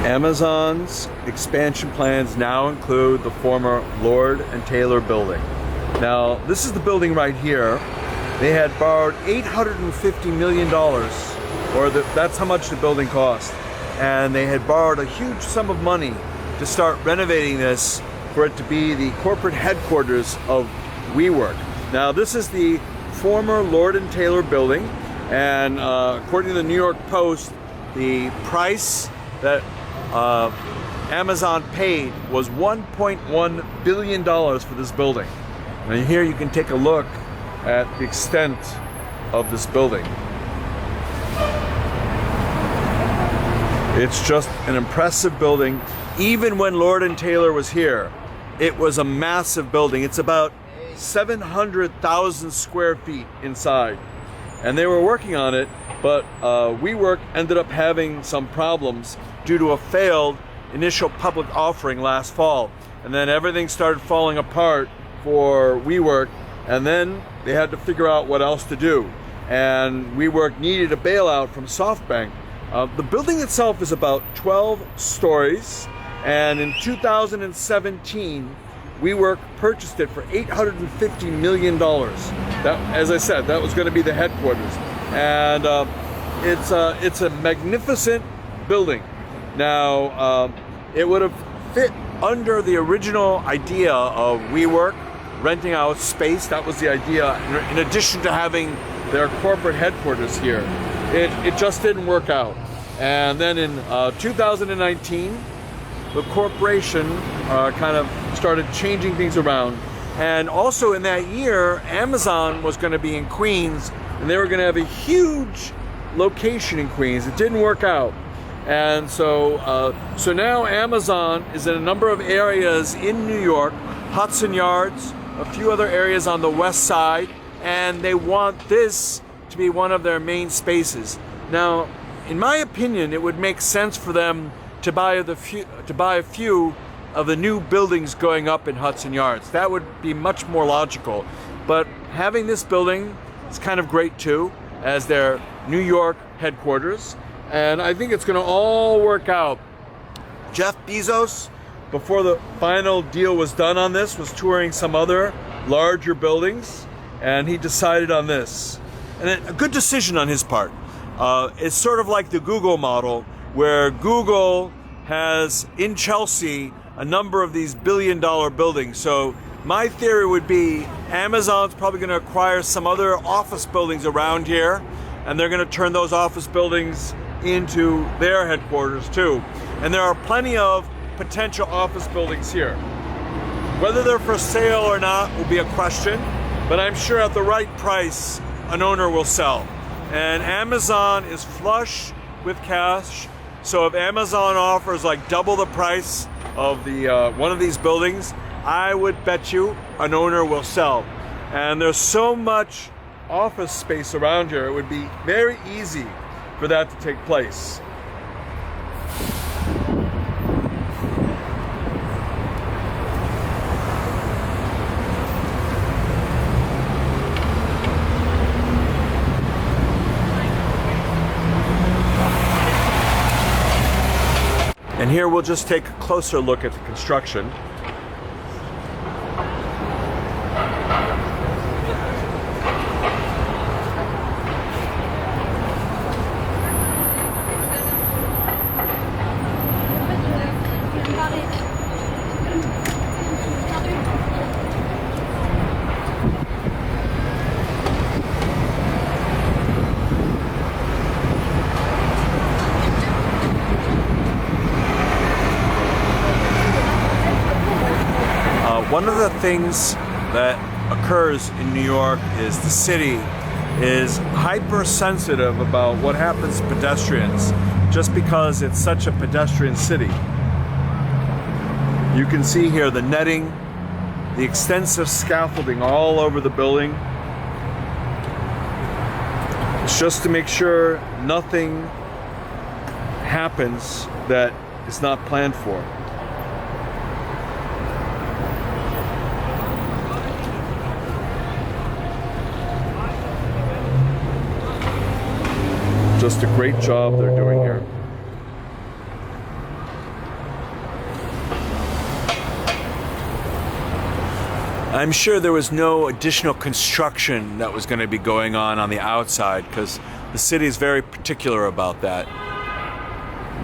Amazon's expansion plans now include the former Lord and Taylor building. Now, this is the building right here. They had borrowed $850 million, that's how much the building cost. And they had borrowed a huge sum of money to start renovating this for it to be the corporate headquarters of WeWork. Now, this is the former Lord and Taylor building, and according to the New York Post, the price that Amazon paid was $1.1 billion for this building. And here you can take a look at the extent of this building. It's just an impressive building. Even when Lord and Taylor was here, it was a massive building. It's about 700,000 square feet inside. And they were working on it, but WeWork ended up having some problems due to a failed initial public offering last fall. And then everything started falling apart for WeWork, and then they had to figure out what else to do. And WeWork needed a bailout from SoftBank. The building itself is about 12 stories, and in 2017, WeWork purchased it for $850 million. That, as I said, that was going to be the headquarters. And it's a magnificent building. Now, it would have fit under the original idea of WeWork renting out space. That was the idea, in addition to having their corporate headquarters here. It just didn't work out. And then in 2019, the corporation kind of started changing things around. And also in that year, Amazon was going to be in Queens, and they were going to have a huge location in Queens. It didn't work out. And so now Amazon is in a number of areas in New York, Hudson Yards, a few other areas on the west side, and they want this to be one of their main spaces. Now, in my opinion, it would make sense for them to buy a few of the new buildings going up in Hudson Yards. That would be much more logical. But having this building is kind of great too, as their New York headquarters. And I think it's going to all work out. Jeff Bezos, before the final deal was done on this, was touring some other larger buildings, and he decided on this. And a good decision on his part. It's sort of like the Google model, where Google has in Chelsea a number of these billion-dollar buildings. So my theory would be Amazon's probably going to acquire some other office buildings around here, and they're going to turn those office buildings into their headquarters too. And there are plenty of potential office buildings here. Whether they're for sale or not will be a question, but I'm sure at the right price, an owner will sell. And Amazon is flush with cash, so if Amazon offers like double the price of the one of these buildings, I would bet you an owner will sell. And there's so much office space around here, it would be very easy for that to take place. And here we'll just take a closer look at the construction. One of the things that occurs in New York is the city is hypersensitive about what happens to pedestrians just because it's such a pedestrian city. You can see here the netting, the extensive scaffolding all over the building. It's just to make sure nothing happens that is not planned for. Just a great job they're doing here. I'm sure there was no additional construction that was going to be going on the outside, because the city is very particular about that.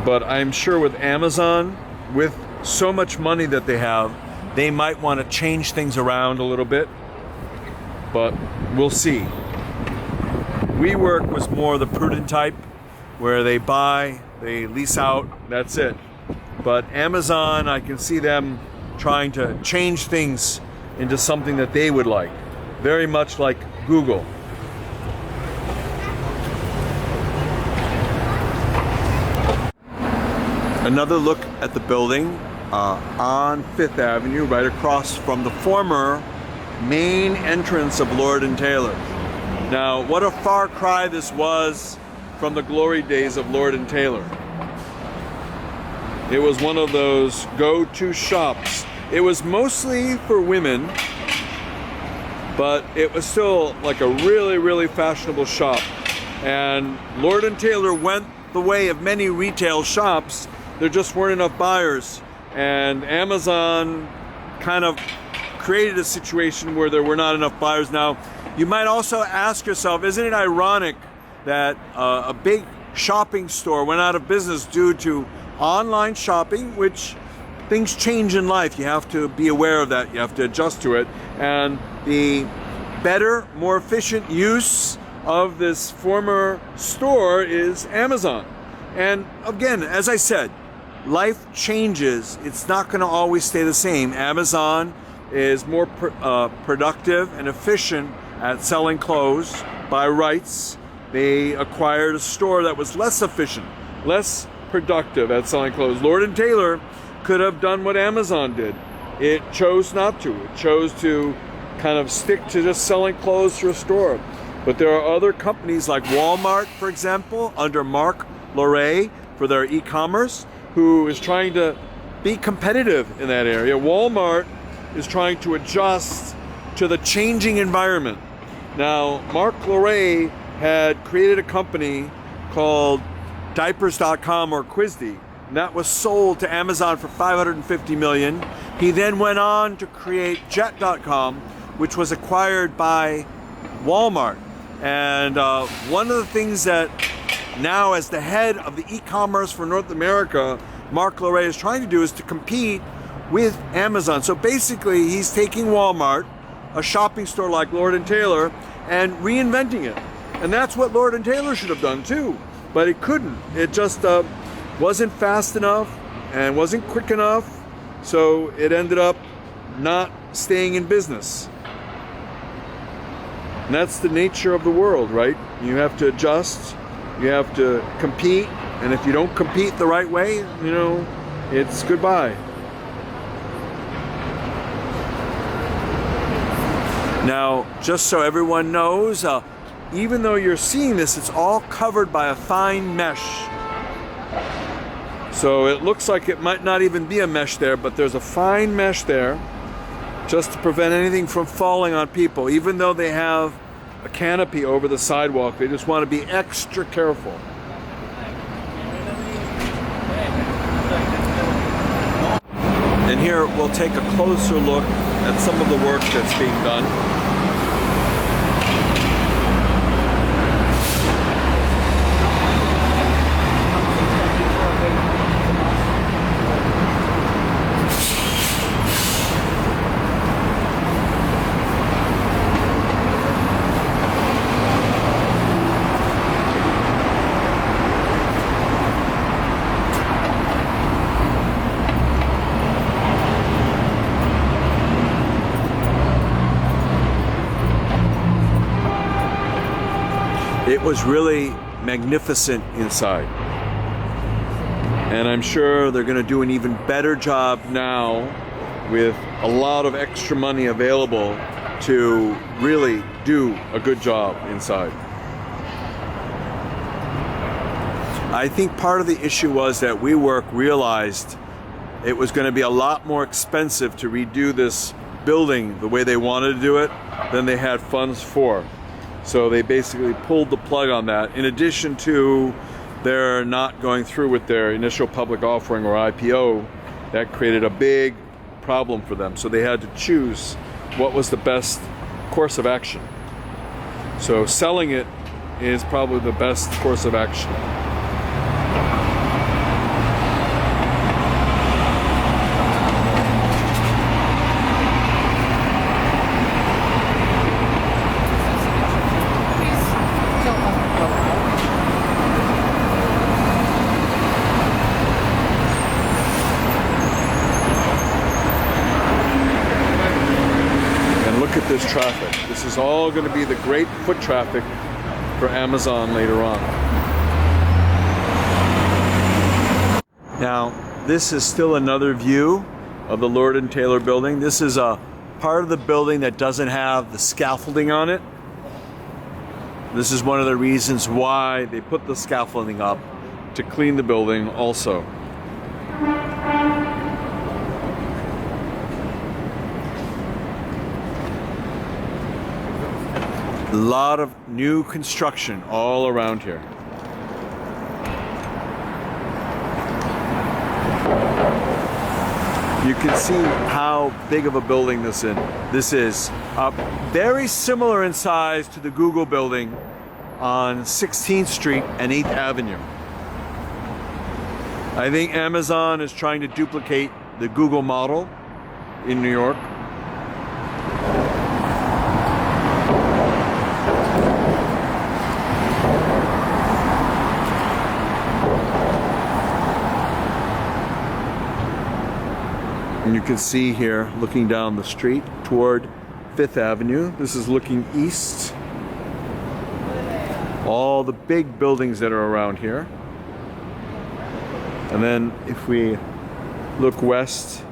But I'm sure with Amazon, with so much money that they have, they might want to change things around a little bit, but we'll see. WeWork was more the prudent type, where they buy, they lease out, that's it. But Amazon, I can see them trying to change things into something that they would like, very much like Google. Another look at the building on Fifth Avenue, right across from the former main entrance of Lord & Taylor. Now, what a far cry this was from the glory days of Lord & Taylor. It was one of those go-to shops. It was mostly for women, but it was still like a really, really fashionable shop. And Lord & Taylor went the way of many retail shops. There just weren't enough buyers. And Amazon kind of created a situation where there were not enough buyers. Now, you might also ask yourself, isn't it ironic that a big shopping store went out of business due to online shopping, which things change in life. You have to be aware of that. You have to adjust to it. And the better, more efficient use of this former store is Amazon. And again, as I said, life changes. It's not going to always stay the same. Amazon is more productive and efficient at selling clothes by rights. They acquired a store that was less efficient, less productive at selling clothes. Lord & Taylor could have done what Amazon did. It chose not to. It chose to kind of stick to just selling clothes through a store. But there are other companies like Walmart, for example, under Marc Lore for their e-commerce, who is trying to be competitive in that area. Walmart is trying to adjust to the changing environment. Now, Marc Lore had created a company called Diapers.com or Quizdy, and that was sold to Amazon for $550 million. He then went on to create Jet.com, which was acquired by Walmart. And one of the things that now, as the head of the e-commerce for North America, Marc Lore is trying to do is to compete with Amazon. So basically, he's taking Walmart, a shopping store like Lord & Taylor, and reinventing it. And that's what Lord & Taylor should have done too, but it couldn't. It just wasn't fast enough and wasn't quick enough, so it ended up not staying in business. And that's the nature of the world, right? You have to adjust, you have to compete, and if you don't compete the right way, you know, it's goodbye. Now, just so everyone knows, even though you're seeing this, it's all covered by a fine mesh. So it looks like it might not even be a mesh there, but there's a fine mesh there just to prevent anything from falling on people. Even though they have a canopy over the sidewalk, they just want to be extra careful. And here we'll take a closer look at some of the work that's being done. It was really magnificent inside. And I'm sure they're going to do an even better job now with a lot of extra money available to really do a good job inside. I think part of the issue was that WeWork realized it was going to be a lot more expensive to redo this building the way they wanted to do it than they had funds for. So they basically pulled the plug on that. In addition to their not going through with their initial public offering or IPO, that created a big problem for them. So they had to choose what was the best course of action. So selling it is probably the best course of action. Look at this traffic. This is all going to be the great foot traffic for Amazon later on. Now, this is still another view of the Lord & Taylor building. This is a part of the building that doesn't have the scaffolding on it. This is one of the reasons why they put the scaffolding up, to clean the building also. A lot of new construction all around here. You can see how big of a building this is. Very similar in size to the Google building on 16th Street and 8th Avenue. I think Amazon is trying to duplicate the Google model in New York. And you can see here, looking down the street toward 5th Avenue. This is looking east. All the big buildings that are around here. And then if we look west,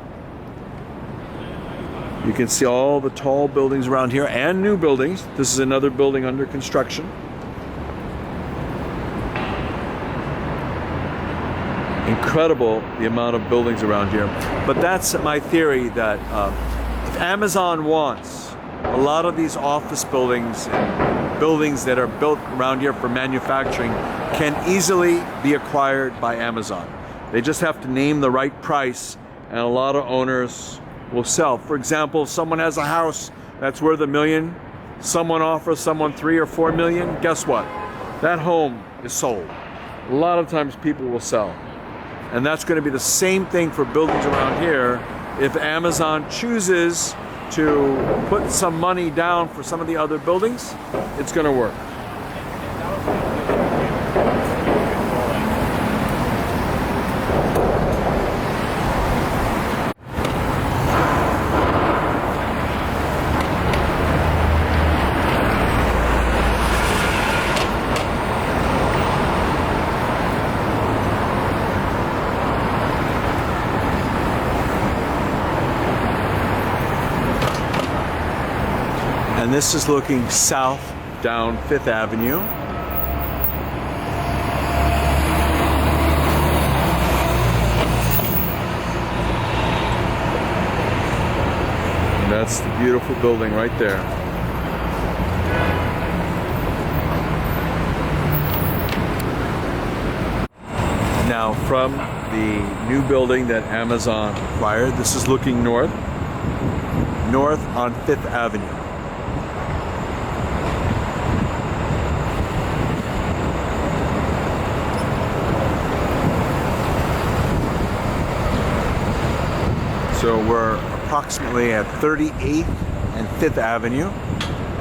you can see all the tall buildings around here and new buildings. This is another building under construction. Incredible the amount of buildings around here. But that's my theory, that if Amazon wants, a lot of these office buildings and buildings that are built around here for manufacturing can easily be acquired by Amazon. They just have to name the right price, and a lot of owners will sell. For example, if someone has a house that's worth $1 million, someone offers someone $3 or $4 million, guess what? That home is sold. A lot of times people will sell. And that's going to be the same thing for buildings around here. If Amazon chooses to put some money down for some of the other buildings, it's going to work. And this is looking south down 5th Avenue. And that's the beautiful building right there. Now from the new building that Amazon acquired, this is looking north on 5th Avenue. So we're approximately at 38th and 5th Avenue.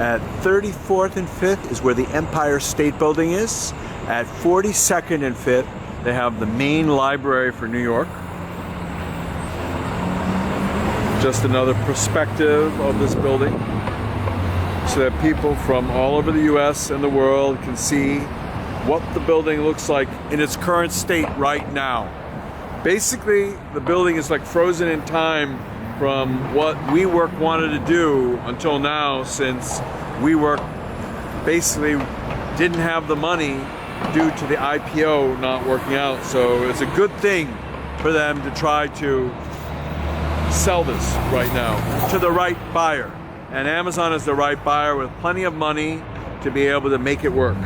At 34th and 5th is where the Empire State Building is. At 42nd and 5th, they have the main library for New York. Just another perspective of this building, so that people from all over the US and the world can see what the building looks like in its current state right now. Basically, the building is like frozen in time from what WeWork wanted to do until now, since WeWork basically didn't have the money due to the IPO not working out. So it's a good thing for them to try to sell this right now to the right buyer. And Amazon is the right buyer with plenty of money to be able to make it work.